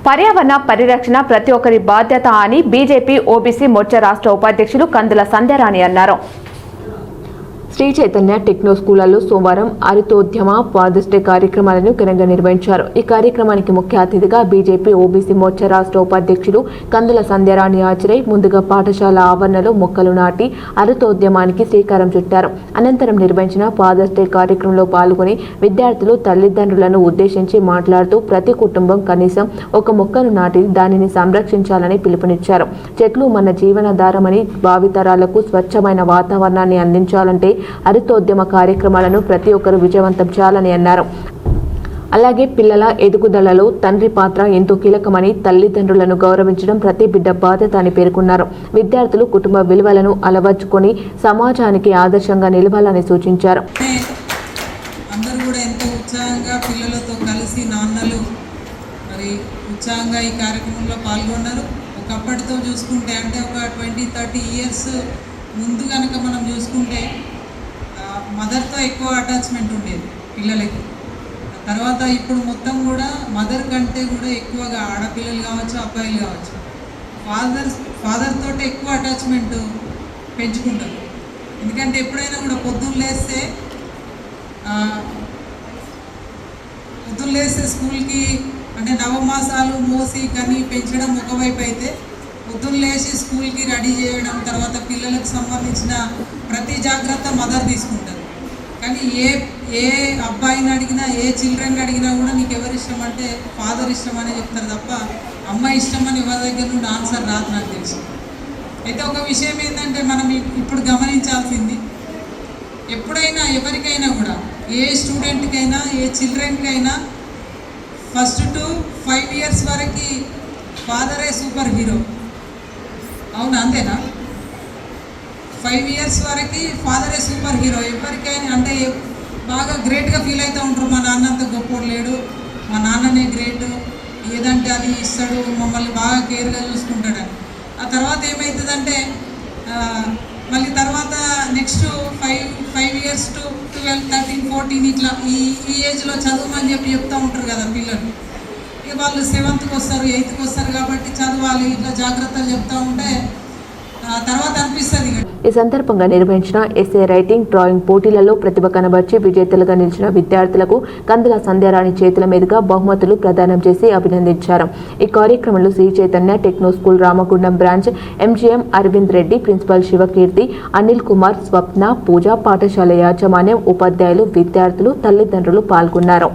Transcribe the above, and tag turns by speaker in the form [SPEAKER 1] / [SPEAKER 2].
[SPEAKER 1] పర్యావరణ పరిరక్షణ ప్రతి ఒక్కరి బాధ్యత అని బీజేపీ ఓబీసీ మోర్చా రాష్ట్ర ఉపాధ్యక్షులు కందుల సంధ్యారాణి అన్నారు. శ్రీ చైతన్య టెక్నో స్కూళ్లలో సోమవారం హరితోద్యమ ఫాదర్స్ డే కార్యక్రమాలను ఘనంగా నిర్వహించారు. ఈ కార్యక్రమానికి ముఖ్య అతిథిగా బీజేపీ ఓబీసీ మోర్చా రాష్ట్ర ఉపాధ్యక్షులు కందుల సంధ్యారాణి హాజరై ముందుగా పాఠశాల ఆవరణలో మొక్కలు నాటి హరితోద్యమానికి శ్రీకారం చుట్టారు. అనంతరం నిర్వహించిన ఫాదర్స్ డే కార్యక్రమంలో పాల్గొని విద్యార్థులు తల్లిదండ్రులను ఉద్దేశించి మాట్లాడుతూ ప్రతి కుటుంబం కనీసం ఒక మొక్కను నాటి దానిని సంరక్షించాలని పిలుపునిచ్చారు. చెట్లు మన జీవనాధారమని భావితరాలకు స్వచ్ఛమైన వాతావరణాన్ని అందించాలంటే హరితోద్యమ కార్యక్రమాలను ప్రతి ఒక్కరూ విజయవంతం చేయాలని అన్నారు. అలాగే పిల్లల ఎదుగుదలలో తండ్రి పాత్ర ఎంతో కీలకమని, తల్లిదండ్రులను గౌరవించడం ప్రతి బిడ్డ బాధ్యత అని పేర్కొన్నారు. విద్యార్థులు కుటుంబ విలువలను అలవర్చుకొని సమాజానికి ఆదర్శంగా నిలవాలని సూచించారు.
[SPEAKER 2] అందరూ కూడా ఎంతో ఉత్సాహంగా పిల్లలతో కలిసి నాన్నలు మరి ఉత్సాహంగా ఈ కార్యక్రమంలో పాల్గొన్నారు. ఒకప్పటితో చూసుకుంటే అంటే ఒక 20-30 ఇయర్స్ ముందు కనుక మనం చూసుకుంటే మదర్తో ఎక్కువ అటాచ్మెంట్ ఉండేది పిల్లలకి. తర్వాత ఇప్పుడు మొత్తం కూడా మదర్ కంటే కూడా ఎక్కువగా ఆడపిల్లలు కావచ్చు, అబ్బాయిలు కావచ్చు, ఫాదర్ తోటి ఎక్కువ అటాచ్మెంట్ పెంచుకుంటారు. ఎందుకంటే ఎప్పుడైనా కూడా పొద్దున్న లేస్తే స్కూల్కి అంటే నవమాసాలు మోసి కని పెంచడం ఒకవైపు అయితే, పొద్దున్న లేచి స్కూల్కి రెడీ చేయడం, తర్వాత పిల్లలకు సంబంధించిన ప్రతి జాగ్రత్త మదర్ తీసుకుంటారు. కానీ ఏ అబ్బాయిని అడిగినా, ఏ చిల్డ్రన్ అడిగినా కూడా నీకు ఎవరు ఇష్టం అంటే ఫాదర్ ఇష్టం అనే చెప్తారు తప్ప అమ్మ ఇష్టం అని ఎవరి దగ్గర నుండి ఆన్సర్ రాదు నాకు తెలుసు. అయితే ఒక విషయం ఏంటంటే మనం ఇప్పుడు గమనించాల్సింది, ఎప్పుడైనా ఎవరికైనా కూడా ఏ స్టూడెంట్కైనా ఏ చిల్డ్రన్కైనా ఫస్ట్ టు 5 ఇయర్స్ వరకు ఫాదరే సూపర్ హీరో. అవునా? అంతేనా? 5 ఇయర్స్ వరకు ఫాదరే సూపర్ హీరో. ఎవరికైనా అంటే బాగా గ్రేట్గా ఫీల్ అవుతూ ఉంటారు, మా నాన్న అంత గొప్పోడు లేడు, మా నాన్ననే గ్రేట్, ఏదంటే అది ఇస్తాడు, మమ్మల్ని బాగా కేర్గా చూసుకుంటాడని. ఆ తర్వాత ఏమవుతుందంటే మళ్ళీ తర్వాత నెక్స్ట్ 5 ఇయర్స్ టు 12, 13, 14 ఇట్లా ఈ ఏజ్లో చదవమని చెప్తూ ఉంటారు కదా పిల్లలు. ఇక వాళ్ళు 7th వస్తారు, 8th వస్తారు కాబట్టి చదవాలి ఇట్లా జాగ్రత్తలు చెప్తూ ఉంటే తర్వాత అనిపిస్తుంది.
[SPEAKER 1] ఈ సందర్భంగా నిర్వహించిన ఎస్ఏ రైటింగ్, డ్రాయింగ్ పోటీలలో ప్రతిభ కనబర్చి విజేతలుగా నిలిచిన విద్యార్థులకు కందుల సంధ్యారాణి చేతుల మీదుగా బహుమతులు ప్రదానం చేసి అభినందించారు. ఈ కార్యక్రమంలో Sri Chaitanya techno school Ramagundam branch MGM Aravind Reddy, principal Shivakeerthi, Anil Kumar, Swapna, Pooja, పాఠశాల యాజమాన్యం, ఉపాధ్యాయులు, విద్యార్థులు, తల్లిదండ్రులు పాల్గొన్నారు.